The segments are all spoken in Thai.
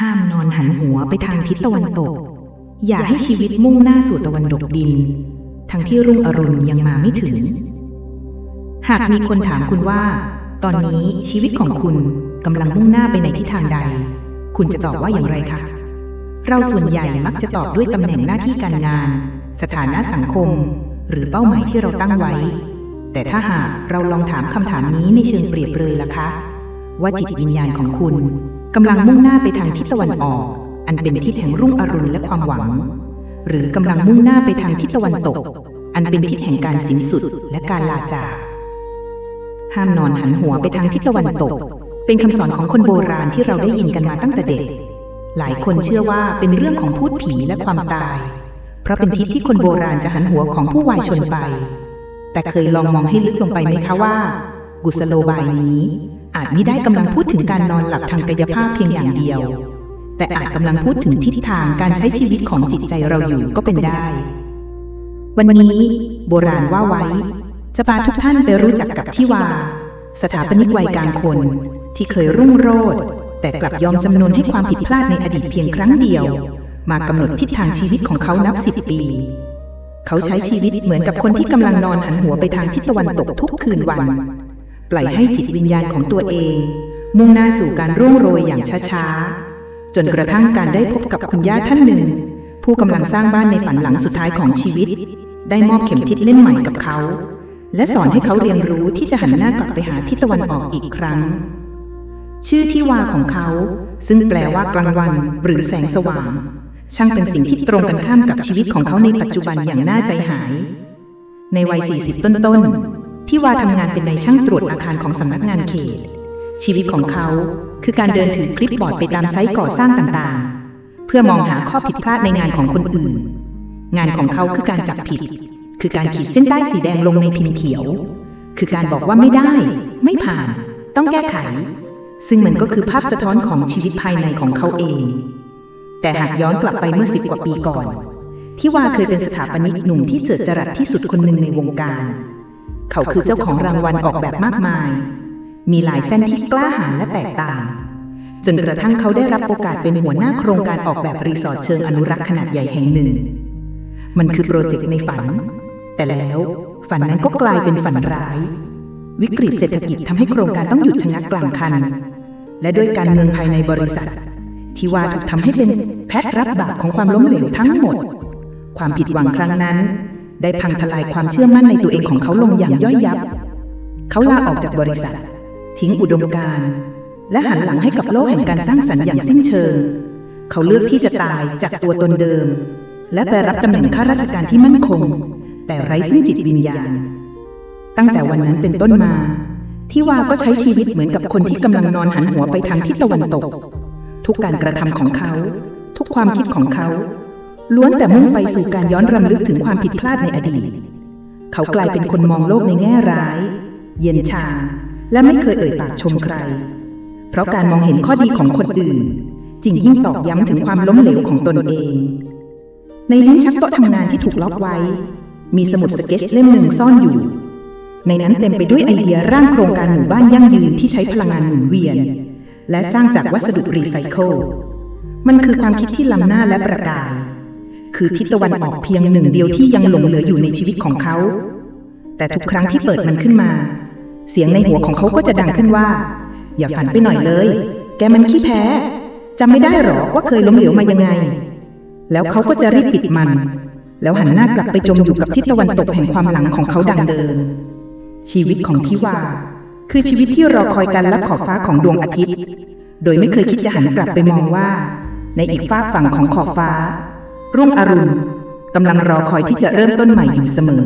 ห้ามนอนหันหัวไปทางทิศตะวันตกอย่าให้ชีวิตมุ่งหน้าสู่ตะวันตกดินทั้งที่รุ่งอรุณยังมาไม่ถึงหากมีคนถามคุณว่าตอนนี้ชีวิตของคุณกำลังมุ่งหน้าไปในทิศทางใดคุณจะตอบว่าอย่างไรคะเราส่วนใหญ่มักจะตอบด้วยตำแหน่งหน้าที่การงานสถานะสังคมหรือเป้าหมายที่เราตั้งไว้แต่ถ้าหากเราลองถามคำถามนี้ในเชิงเปรียบเลยล่ะคะว่าจิตวิญญาณของคุณกำลังมุ่งหน้าไปทางทิศตะวันออกอันเป็นทิศแห่งรุ่งอรุณและความหวังหรือกำลังมุ่งหน้าไปทางทิศตะวันตกอันเป็นทิศแห่งการสิ้นสุดและการลาจากห้ามนอนหันหัวไปทางทิศตะวันตกเป็นคำสอนของคนโบราณที่เราได้ยินกันมาตั้งแต่เด็กหลายคนเชื่อว่าเป็นเรื่องของพูดผีและความตายเพราะเป็นทิศที่คนโบราณจะหันหัวของผู้วายชนไปแต่เคยลองมองให้ลึกลงไปไหมคะว่ากุศโลบายนี้อาจมิได้กำลังพูดถึงการนอนหลับทางกายภาพเพียงอย่างเดียวแต่อาจกำลังพูดถึงทิศทางการใช้ชีวิตของจิตใจเราอยู่ก็เป็นได้วันนี้โบราณว่าไว้จะพาทุกท่านไปรู้จักกับทิวาสถาปนิกวัยกลางคนที่เคยรุ่งโรจน์แต่กลับยอมจำนนให้ความผิดพลาดในอดีตเพียงครั้งเดียวมากำหนดทิศทางชีวิตของเขานับ10 ปีเขาใช้ชีวิตเหมือนกับคนที่กำลังนอนหันหัวไปทางทิศตะวันตกทุกคืนวันปล่อยให้จิตวิญญาณของตัวเองมุ่งหน้าสู่การร่วงโรยอย่างช้าๆจนกระทั่งการได้พบกับคุณย่าท่านหนึ่งผู้กำลังสร้างบ้านในฝันหลังสุดท้ายของชีวิตได้มอบเข็มทิศเล่มใหม่กับเขาและสอนให้เขาเรียนรู้ที่จะหันหน้ากลับไปหาทิศตะวันออกอีกครั้งชื่อทิวาของเขาซึ่งแปลว่ากลางวันหรือแสงสว่างช่างเป็นสิ่งที่ตรงกันข้ามกับชีวิตของเขาในปัจจุบันอย่างน่าใจหายในวัย40ต้นๆทิวาทำงานเป็นนายช่างตรวจอาคารของสำนักงานเขตชีวิตของเขาคือการเดินถือคลิปบอร์ดไปตามไซต์ก่อสร้างต่างๆเพื่อมองหาข้อผิดพลาดในงานของคนอื่นงานของเขาคือการจับผิดคือการขีดเส้นใต้สีแดงลงในพิมพ์เขียวคือการบอกว่าไม่ได้ไม่ผ่านต้องแก้ไขซึ่งมันก็คือภาพสะท้อนของชีวิตภายในของเขาเองแต่หากย้อนกลับไปเมื่อ10 กว่าปีก่อนทิวาเคยเป็นสถาปนิกหนุ่มที่เจิดจรัสที่สุดคนหนึ่งในวงการเขาคือเจ้าของรางวัลออกแบบมากมายมีหลายเส้นที่กล้าหาญและแตกต่างจนกระทั่งเขาได้รับโอกาสเป็นหัวหน้าโครงการออกแบบรีสอร์ทเชิงอนุรักษ์ขนาดใหญ่แห่งหนึ่งมันคือโปรเจกต์ในฝันแต่แล้วฝันนั้นก็กลายเป็นฝันร้ายวิกฤตเศรษฐกิจทำให้โครงการต้องหยุดชะงักกลางคันและด้วยการเมืองภายในบริษัททิวาถูกทำให้เป็นแพะรับบาปของความล้มเหลวทั้งหมดความผิดหวังครั้งนั้นได้พังทลายความเชื่อมั่นในตัวเองของเขาลงอย่างย่อยยับเขาลาออกจากบริษัททิ้งอุดมการณ์และหันหลังให้กับโลกแห่งการสร้างสรรค์อย่างสิ้นเชิงเขาเลือกที่จะตายจากตัวตนเดิมและไปรับตำแหน่งข้าราชการที่มั่นคงแต่ไร้ซึ่งจิตวิญญาณตั้งแต่วันนั้นเป็นต้นมาทิวาก็ใช้ชีวิตเหมือนกับคนที่กำลังนอนหันหัวไปทางทิศตะวันตกทุกการกระทำของเขาทุกความคิดของเขาล้วนแต่มุ่งไปสู่การย้อนรำลึกถึงความผิดพลาดในอดีตเขากลายเป็นคนมองโลกในแง่ร้ายเย็นชาและไม่เคยเอ่ยปากชมใครเพราะการมองเห็นข้อดีของคนอื่นจึงยิ่งตอกย้ำถึงความล้มเหลวของตนเองในลิ้นชักโต๊ะทำงานที่ถูกล็อกไว้มีสมุดสเก็ตช์เล่มหนึ่งซ่อนอยู่ในนั้นเต็มไปด้วยไอเดียร่างโครงการหมู่บ้านยั่งยืนที่ใช้พลังงานหมุนเวียนและสร้างจากวัสดุรีไซเคิลมันคือความคิดที่ล้ำหน้าและประกายคือทิศตะวันออกเพียงหนึ่งเดียวที่ยังหลงเหลืออยู่ในชีวิตของเขาแต่ทุกครั้งที่เปิดมันขึ้นมาเสียงในหัวของเขาก็จะดังขึ้นว่าอย่าฝันไปหน่อยเลยแกมันขี้แพ้จำไม่ได้หรอว่าเคยล้มเหลวมายังไงแล้วเขาก็จะรีบปิดมันแล้วหันหน้ากลับไปจมอยู่กับทิศตะวันตกแห่งความหลังของเขาดังเดิมชีวิตของทิวาคือชีวิตที่รอคอยการลับขอบฟ้าของดวงอาทิตย์โดยไม่เคยคิดจะหันกลับไปมองว่าในอีกฟากฝั่งของขอบฟ้ารุ่งอรุณกำลังรอคอยที่จะเริ่มต้นใหม่อยู่เสมอ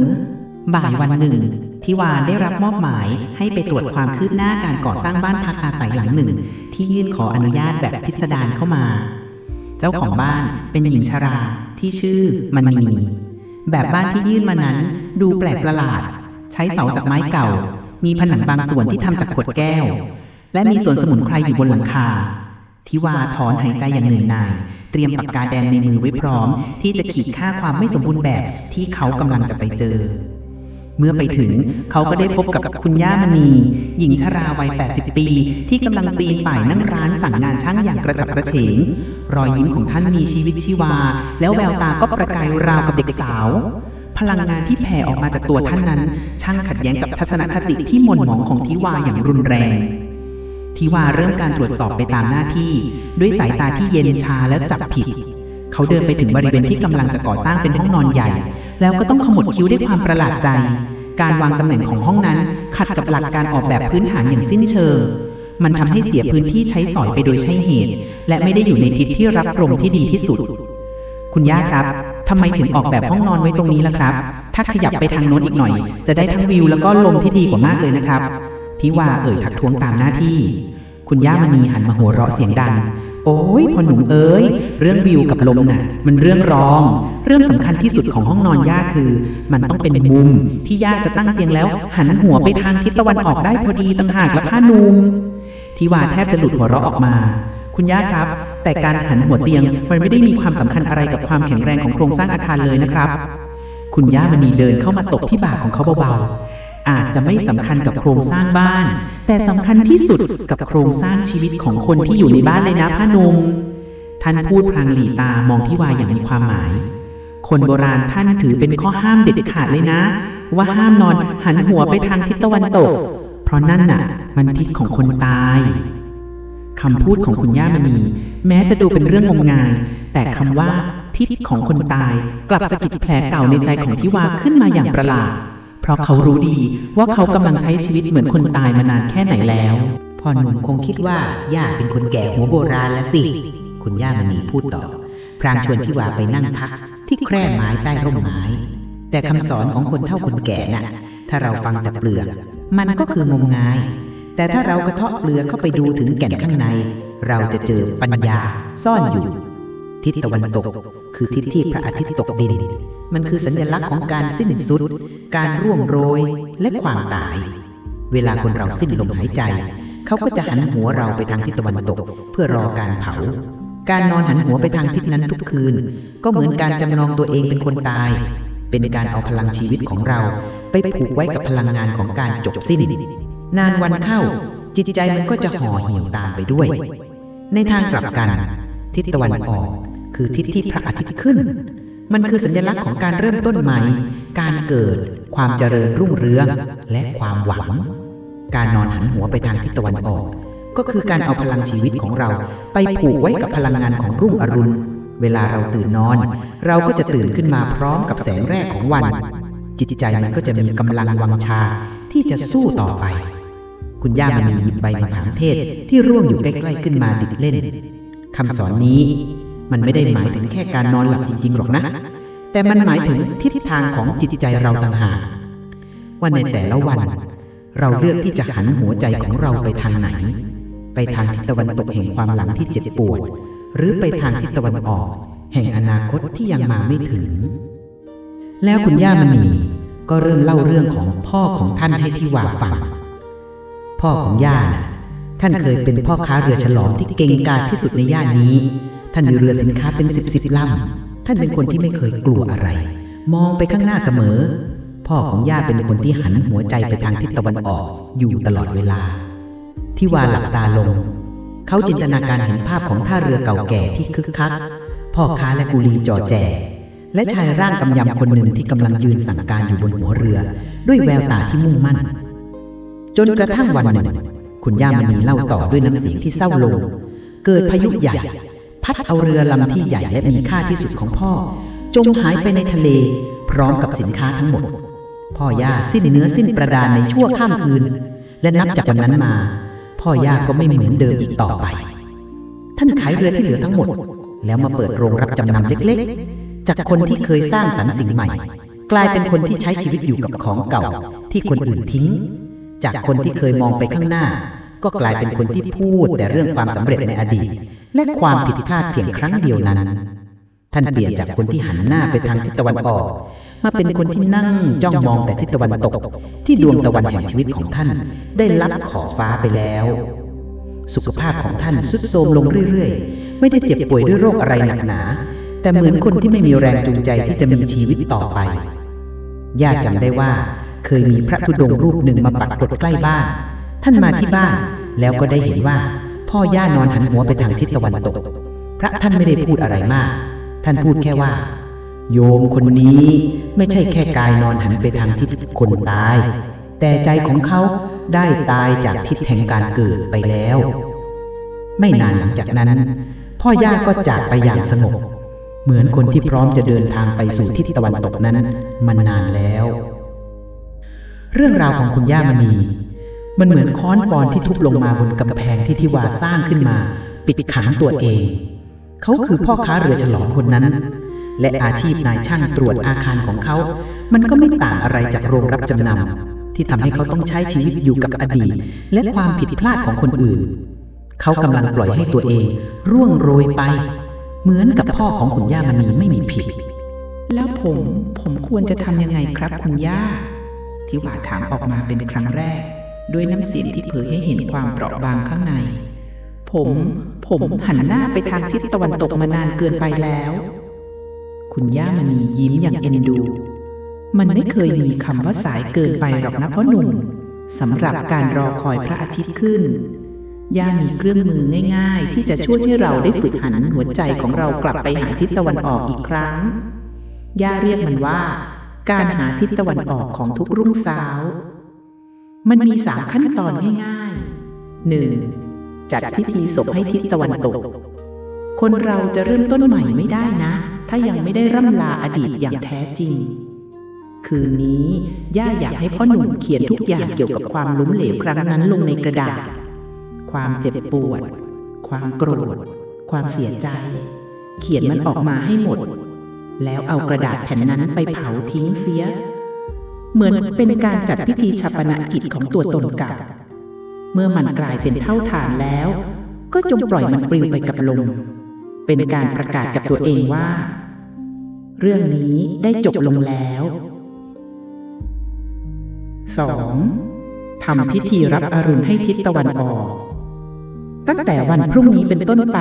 บ่ายวันหนึ่งทิวาได้รับมอบหมายให้ไปตรวจความคืบหน้าการก่อสร้างบ้านพักอาศัยหลังหนึ่งที่ยื่นขออนุญาตแบบพิสดารเข้ามาเจ้าของบ้านเป็นหญิงชราที่ชื่อมณีแบบบ้านที่ยื่นมานั้นดูแปลกประหลาดใช้เสาจากไม้เก่ามีผนังบางส่วนที่ทำจากขวดแก้วและมีสวนสมุนไพรอยู่บนหลังคาทิวาถอนหายใจอย่างเหนื่อยหน่ายเตรียมปากกาแดงในมือไว้พร้อมที่จะขีดค่าความไม่สมบูรณ์แบบที่เขากำลังจะไปเจอ เมื่อไปถึงเขาก็ได้พบกับคุณย่ามณีหญิงชราวัย 80 ปีที่กำลังปีนป่ายนั่งร้านสั่งงานช่างอย่างกระฉับกระเฉงรอยยิ้มของท่านมีชีวิตชีวาแล้วแววตาก็ประกายราวกับเด็กสาวพลังงานที่แผ่ออกมาจากตัวท่านนั้นช่างขัดแย้งกับทัศนคติที่หม่นหมองของทิวาอย่างรุนแรงทิวาเริ่มการตรวจสอบไปตามหน้าที่ด้วยสายตาที่เย็นชาและจับผิดเขาเดินไปถึงบริเวณที่กำลังจะก่อสร้างเป็นห้องนอนใหญ่แล้วก็ต้องขมวดคิ้วด้วยความประหลาดใจการวางตำแหน่งของห้องนั้นขัดกับหลักการออกแบบพื้นฐานอย่างสิ้นเชิงมันทำให้เสียพื้นที่ใช้สอยไปโดยใช่เหตุและไม่ได้อยู่ในทิศที่รับลมที่ดีที่สุดคุณย่าครับทำไมถึงออกแบบห้องนอนไว้ตรงนี้ล่ะครับถ้าขยับไปทางโน้นอีกหน่อยจะได้ทั้งวิวแล้วก็ลมที่ดีกว่ามากเลยนะครับทิวาทักท้วงตามหน้าที่คุณย่ามณีหันมาหัวเราะเสียงดังโอ้ยพ่อหนุ่มเรื่องวิวกับลมน่ะมันเรื่องรองเรื่องสำคัญที่สุดของห้องนอนย่าคือมันต้องเป็นมุมที่ย่าจะตั้งเตียงแล้วหันหัวไปทางทิศตะวันออกได้พอดีต่างหากละพ่อหนุ่มทิวาแทบจะหลุดหัวเราะออกมาคุณย่าครับแต่การหันหัวเตียงมันไม่ได้มีความสำคัญอะไรกับความแข็งแรงของโครงสร้างอาคารเลยนะครับคุณย่ามณีเดินเข้ามาตบที่บ่าของเขาเบาๆอาจจะไม่สำคัญกับโครงสร้างบ้านแต่สำคัญที่สุดกับโครงสร้างชีวิตของคนที่อยู่ในบ้านเลยนะพ่อหนุ่มท่านพูดพลางหลีตามองทิวาอย่างมีความหมายคนโบราณท่านถือเป็นข้อห้ามเด็ดขาดเลยนะว่าห้ามนอนหันหัวไปทางทิศตะวันตกเพราะนั่นน่ะมันทิศของคนตายคำพูดของคุณย่ามณีแม้จะดูเป็นเรื่องงมงายแต่คำว่าทิศของคนตายกลับสะกิดแผลเก่าในใจของทิวาขึ้นมาอย่างประหลาดเพราะเขารู้ดีว่าเขากำลังใช้ชีวิตเหมือนคนตายมานานแค่ไหนแล้วพ่อหนุ่มคงคิดว่าย่าเป็นคนแก่หัวโบราณแล้วสิคุณย่ามณีพูดต่อพลางชวนทิวาไปนั่งพักที่แคร่ไม้ใต้ร่มไม้แต่คำสอนของคนเฒ่าคนแก่น่ะถ้าเราฟังแต่เปลือกมันก็คืองมงายแต่ถ้าเรากระเทาะเปลือกเข้าไปดูถึงแก่นข้างในเราจะเจอปัญญาซ่อนอยู่ทิศตะวันตกคือทิศที่พระอาทิตย์ตกดินมันคือสัญลักษณ์ของการสิ้นสุดการร่วงโรยและความตายเวลาคนเราสิ้นลมหายใจเขาก็จะหันหัวเราไปทางทิศตะวันตกเพื่อรอการเผาการนอนหันหัวไปทางทิศนั้นทุกคืนก็เหมือนการจำลองตัวเองเป็นคนตายเป็นการเอาพลังชีวิตของเราไปผูกไว้กับพลังงานของการจบสิ้นนานวันเข้าจิตใจมันก็จะห่อเหี่ยวตามไปด้วยในทางกลับกันทิศตะวันออกคือทิศที่พระอาทิตย์ขึ้นมันคือสัญลักษณ์ของการเริ่มต้นใหม่การเกิดความเจริญรุ่งเรืองและความหวังการนอนหันหัวไปทางทิศตะวันออกก็คือการเอาพลังชีวิตของเราไปผูกไว้กับพลังงานของรุ่งอรุณเวลาเราตื่นนอนเราก็จะตื่นขึ้นมาพร้อมกับแสงแรกของวันจิตใจมันก็จะมีกำลังวังชาที่จะสู้ต่อไปคุณย่ามณีหยิบใบมะขามเทศที่ร่วงอยู่ใกล้ๆขึ้นมาดิดเล่นคำสอนนี้มันไม่ได้หมายถึงแค่การนอนหลับจริงๆหรอกนะแต่มันหมายถึงทิศทางของจิตใจเราต่างหากว่าในแต่ละวันเราเลือกที่จะหันหัวใจของเราไปทางไหนไปทางทิศตะวันตกแห่งความหลังที่เจ็บปวดหรือไปทางทิศตะวันออกแห่งอนาคตที่ยังมาไม่ถึงแล้วคุณย่ามณีก็เริ่มเล่าเรื่องของพ่อของท่านให้ทิวาฟังพ่อของย่าน่ะท่านเคยเป็นพ่อค้าเรือฉลองที่เก่งกาจที่สุดในย่านนี้ท่านมีเรือสินค้าเป็น10 ลำท่านเป็นคนที่ไม่เคยกลัวอะไรมองไปข้างหน้าเสมอพ่อของย่าเป็นคนที่หันหัวใจไปทางทิศตะวันออกอยู่ตลอดเวลาทิวาหลับตาลงเขาจินตนาการเห็นภาพของท่าเรือเก่าแก่ที่คึกคักพ่อค้าและกุลีจอแจและชายร่างกำยำคนหนึ่งที่กำลังยืนสั่งการอยู่บนหัวเรือด้วยแววตาที่มุ่งมั่นจนกระทั่งวันหนึ่งคุณย่ามณีเล่าต่อด้วยน้ำเสียงที่เศร้าลงเกิดพายุใหญ่พัดเอาเรือลำที่ใหญ่และมีค่าที่สุดของพ่อจมหายไปในทะเลพร้อมกับสินค้าทั้งหมดพ่อย่าสิ้นเนื้อสิ้นประดาในชั่วข้ามคืนและนับจากวันนั้นมาพ่อย่าก็ไม่เหมือนเดิมอีกต่อไปท่านขายเรือที่เหลือทั้งหมดแล้วมาเปิดโรงรับจำนำเล็กๆจากคนที่เคยสร้างสรรค์สิ่งใหม่กลายเป็นคนที่ใช้ชีวิตอยู่กับของเก่าที่คนอื่นทิ้งจากคนที่เคยมองไปข้างหน้าก็กลายเป็นคนที่พูดแต่เรื่องความสำเร็จในอดีตและความผิดพลาดเพียงครั้งเดียวนั้นท่านเปลี่ยนจากคนที่หันหน้าไปทางทิศตะวันออกมาเป็นคนที่นั่งจ้องมองแต่ทิศตะวันตกที่ดวงตะวันแห่งชีวิตของท่านได้ลับขอบฟ้าไปแล้วสุขภาพของท่านทรุดโทรมลงเรื่อยๆไม่ได้เจ็บป่วยด้วยโรคอะไรหนักหนาแต่เหมือนคนที่ไม่มีแรงจูงใจที่จะมีชีวิตต่อไปย่าจำได้ว่า เคยมีพระธุดงค์รูปหนึ่งมาปักกรดใกล้บ้านท่านมาที่บ้านแล้วก็ได้เห็นว่าพ่อย่านอนหันหัวไปทางทิศตะวันตกพระท่านไม่ได้พูดอะไรมากท่านพูดแค่ว่าโยมคนนี้ไม่ใช่แค่กายนอนหันไปทางทิศคนตายแต่ใจของเขาได้ตายจากทิศแห่งการเกิดไปแล้วไม่นานหลังจากนั้นพ่อย่าก็จากไปอย่างสงบเหมือนคนที่พร้อมจะเดินทางไปสู่ทิศตะวันตกนั้นมานานแล้วเรื่องราวของคุณย่ามณีมันเหมือนค้อนปอนที่ทุบลงมาบนกำแพงที่ทิวาสร้างขึ้นมาปิดขังตัวเองเขาคือพ่อค้าเรือฉลองคนนั้นและอาชีพนายช่างตรวจอาคารของเขามันก็ไม่ต่างอะไรจากโรงรับจำนำที่ทำให้เขาต้องใช้ชีวิตอยู่กับอดีตและความผิดพลาดของคนอื่นเขากำลังปล่อยให้ตัวเองร่วงโรยไปเหมือนกับพ่อของคุณย่ามณีไม่มีผิดแล้วผมควรจะทำยังไงครับคุณย่าทิวาถามออกมาเป็นครั้งแรกด้วยน้ำเสียงที่เผยให้เห็นความเปราะบางข้างในผมหันหน้าไปทางทิศตะวันตกมานานเกินไปแล้วคุณย่ามณียิ้มอย่างเอ็นดูมันไม่เคยมีคำว่าสายเกินไปหรอกนะพ่อหนุ่มสำหรับการรอคอยพระอาทิตย์ขึ้นย่ามีเครื่องมือง่ายๆที่จะช่วยให้เราได้ฝึกหันหัวใจของเรากลับไปหาทิศตะวันออกอีกครั้งย่าเรียกมันว่าการหาทิศตะวันออกของทุกรุ่งเช้ามันมี3ขั้นตอนง่ายๆ 1. จัดพิธีศพให้ทิศตะวันตกคนเราจะเริ่มต้นใหม่ไม่ได้นะถ้ายังไม่ได้ร่ำลาอดีตอย่างแท้จริงคืนนี้ย่าอยากให้พ่อหนุ่มเขียนทุกอย่างเกี่ยวกับความล้มเหลวครั้งนั้นลงในกระดาษความเจ็บปวดความโกรธความเสียใจเขียนมันออกมาให้หมดแล้วเอากระดาษแผ่นนั้นไปเผาทิ้งเสียเหมือนเป็นการจัดพิธีฌาปนกิจของตัวตนเก่าเมื่อมันกลายเป็นเท่าฐานแล้วก็จงปล่อยมันปลิวไปกับลมเป็นการประกาศกับตัวเองว่าเรื่องนี้ได้จบลงแล้ว 2. ทำพิธีรับอรุณให้ทิศตะวันออกตั้งแต่วันพรุ่งนี้เป็นต้นไป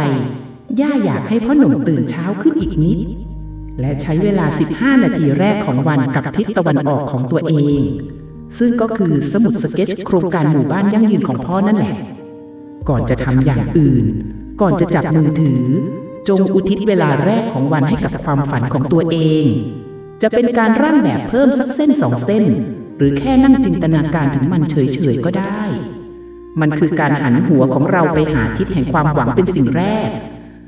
ย่าอยากให้พ่อหนุ่มตื่นเช้าขึ้นอีกนิดและใช้เวลา15นาทีแรกของวันกับทิศตะวันออกของตัวเองซึ่งก็คือสมุดสเก็ตช์โครงการหมู่บ้านยั่งยืนของพ่อนั่นแหละก่อนจะทำอย่างอื่นก่อนจะจับมือถือจงอุทิศเวลาแรกของวันให้กับความฝันของตัวเองจะเป็นการร่างแบบเพิ่มสักเส้น2เส้นหรือแค่นั่งจินตนาการถึงมันเฉยๆก็ได้มันคือการหันหัวของเราไปหาทิศแห่งความหวังเป็นสิ่งแรก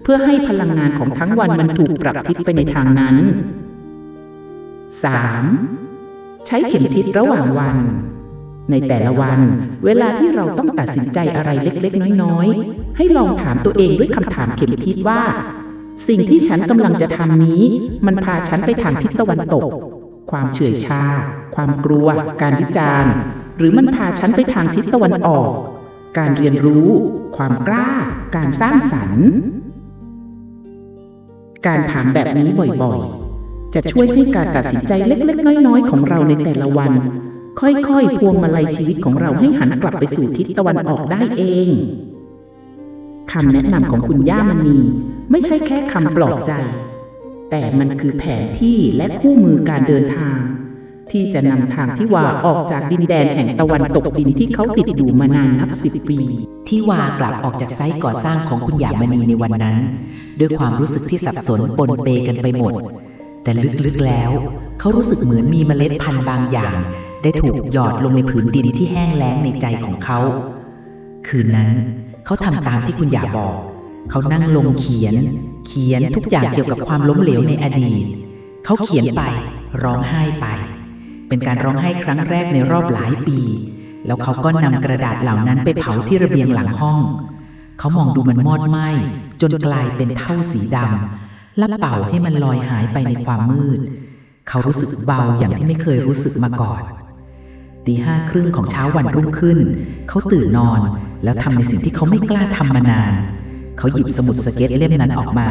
เพื่อให้พลังงานของทั้งวันมันถูกปรับทิศไปในทางนั้น 3. ใช้เข็มทิศระหว่างวันในแต่ละวันเวลาที่เราต้องตัดสินใจอะไรเล็กๆน้อยๆให้ลองถามตัวเองด้วยคำถามเข็มทิศว่าสิ่งที่ฉันกำลังจะทำนี้มันพาฉันไปทางทิศตะวันตกความเฉื่อยชาความกลัวการวิจารณ์หรือมันพาฉันไปทางทิศตะวันออกการเรียนรู้ความกล้าการสร้างสรรค์การถามแบบนี้บ่อยๆจะช่วยให้การตัดสินใจเล็กๆน้อยๆของเราในแต่ละวันค่อยๆพวงมาลัยชีวิตของเราให้หันกลับไปสู่ทิศตะวันออกได้เองคำแนะนำของคุณย่ามณีไม่ใช่แค่คำปลอบใจแต่มันคือแผนที่และคู่มือการเดินทางที่จะนำทางทิวาออกจากดินแดนแห่งตะวันตกดินที่เขาติดอยู่มานานนับ10 ปีทิวากลับออกจากไซต์ก่อสร้างของคุณย่ามณีในวันนั้นด้วยความรู้สึกที่สับสนปนเปกันไปหมดแต่ลึกๆแล้วเขารู้สึกเหมือนมีเมล็ดพันธุ์บางอย่างได้ถูกหยอดลงในผืนดินที่แห้งแล้งในใจของเขาคืนนั้นเขาทำตามที่คุณย่าบอกเขานั่งลงเขียนทุกอย่างเกี่ยวกับความล้มเหลวในอดีตเขาเขียนไปร้องไห้ไปเป็นการร้องไห้ครั้งแรกในรอบหลายปีแล้วเขาก็นำกระดาษเหล่านั้นไปเผาที่ระเบียงหลังห้องเขามองดูมันมอดไหม้จนกลายเป็นเท่าสีดำและเป่าให้มันลอยหายไปในความมืดเขารู้สึกเบาอย่างที่ไม่เคยรู้สึกมาก่อน5:30ของเช้าวันรุ่งขึ้นเขาตื่นนอนแล้วทำในสิ่งที่เขาไม่กล้าทำมานานเขาหยิบสมุดสเก็ตเล่มนั้นออกมา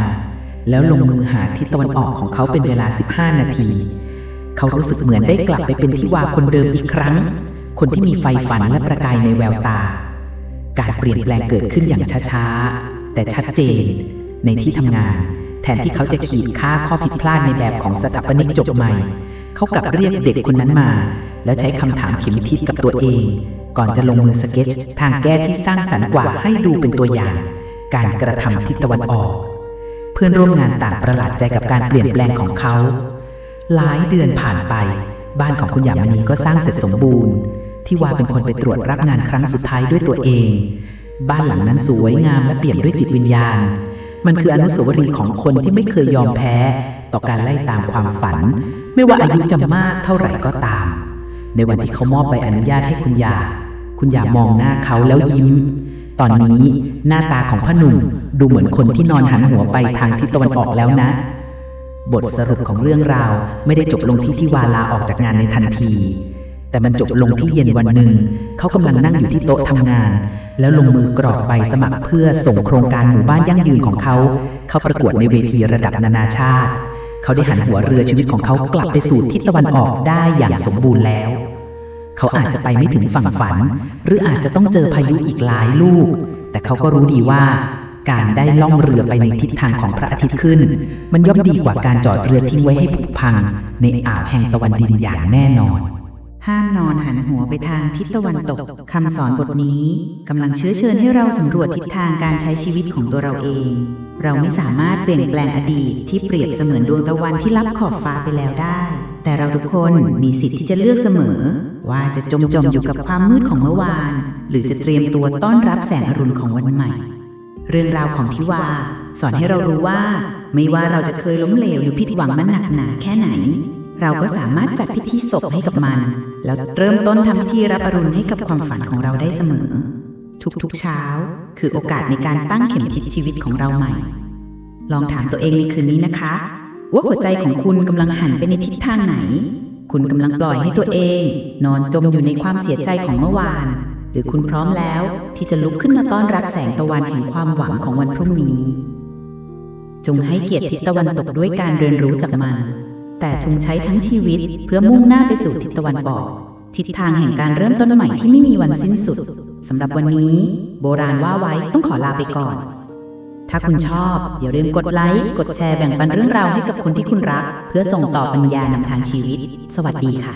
แล้วลงมือหาทิศตะวันออกของเขาเป็นเวลา15 นาทีเขารู้สึกเหมือนได้กลับไปเป็นทิวาคนเดิมอีกครั้งคนที่มีไฟฝันและประกายในแววตาการเปลี่ยนแปลงเกิดขึ้นอย่างช้าๆแต่ชัดเจนในที่ทำงานแทนที่เขาจะขีดค่าข้อผิดพลาดในแบบของสถาปนิกจบใหม่เขากลับเรียกเด็กคนนั้นมา แล้วใช้คำถามเข็มทิศกับตัวเองก่อนจะลงมือสเก็ตช์ทางแก้ที่สร้างสรรค์กว่าให้ดูเป็นตัวอย่างการกระทำทิศตะวันออกเพื่อนร่วมงานต่างประหลาดใจกับการเปลี่ยนแปลงของเขาหลายเดือนผ่านไปบ้านของคุณหยามณีก็สร้างเสร็จสมบูรณ์ที่วาเป็นคนไปตรวจรับงานครั้งสุดท้ายด้วยตัวเองบ้านหลังนั้นสวยงามและเปี่ยมด้วยจิตวิญญาณมันคืออนุสาวรีย์ของคนที่ไม่เคยยอมแพ้ต่อการไล่ตามความฝันไม่ว่าอายุจะมากเท่าไหร่ก็ตามในวันที่เขามอบใบอนุญาตให้คุณหยามองหน้าเขาแล้วยิ้มตอนนี้หน้าตาของพ่อหนุ่มดูเหมือนคนที่นอนหันหัวไปทางทิศตะวันออกแล้วนะบทสรุปของเรื่องราวไม่ได้จบลงที่วาลาออกจากงานในทันทีแต่มันจบลงที่เย็นวันหนึ่งเขากำลังนั่งอยู่ที่โต๊ะทำงานแล้วลงมือกรอกใบสมัครเพื่อส่งโครงการหมู่บ้านยั่งยืนของเขาเข้าประกวดในเวทีระดับนานาชาติเขาได้หันหัวเรือชีวิตของเขากลับไปสู่ทิศตะวันออกได้อย่างสมบูรณ์แล้วเขาอาจจะไปไม่ถึงฝั่งฝันหรืออาจจะต้องเจอพายุอีกหลายลูกแต่เขาก็รู้ดีว่าการได้ล่องเรือไปในทิศทางของพระอาทิตย์ขึ้นมันย่อมดีกว่าการจอดเรือทิ้งไว้ให้ผุพังในอ่าวแห่งตะวันดินอย่างแน่นอนห้ามนอนหันหัวไปทางทิศตะวันตกคำสอนบทนี้กำลังเชิญให้เราสำรวจทิศทางการใช้ชีวิตของตัวเราเองเราไม่สามารถเปลี่ยนแปลงอดีตที่เปรียบเสมือนดวงตะวันที่ลับขอบฟ้าไปแล้วได้แต่เราทุกคนมีสิทธิ์ที่จะเลือกเสมอว่าจะจมอยู่กับความมืดของเมื่อวานหรือจะเตรียมตัวต้อนรับแสงอรุณของวันใหม่เรื่องราวของทิวาสอนให้เรารู้ว่าไม่ว่าเราจะเคยล้มเหลวหรือผิดหวังมันหนักหนาแค่ไหนเราก็สามารถจัดพิธีศพให้กับมันแล้วเริ่มต้นทำพิธีรับอรุณให้กับความฝันของเราได้เสมอทุกเช้าคือโอกาสในการตั้งเข็มทิศชีวิตของเราใหม่ลองถามตัวเองในคืนนี้นะคะว่าหัวใจของคุณกำลังหันไปในทิศทางไหนคุณกำลังปล่อยให้ตัวเองนอนจมอยู่ในความเสียใจของเมื่อวานหรือคุณพร้อมแล้วที่จะลุกขึ้นมาต้อนรับแสงตะวันแห่งความหวังของวันพรุ่งนี้จงให้เกียรติทิศตะวันตกด้วยการเรียนรู้จากมันแต่จงใช้ทั้งชีวิตเพื่อมุ่งหน้าไปสู่ทิศตะวันออกทิศทางแห่งการเริ่มต้นใหม่ที่ไม่มีวันสิ้นสุดสำหรับวันนี้โบราณว่าไว้ต้องขอลาไปก่อนถ้าคุณชอบอย่าลืมกดไลค์กดแชร์แบ่งปันเรื่องราวให้กับคนที่คุณรักเพื่อส่งต่อปัญญานำทางชีวิตสวัสดีค่ะ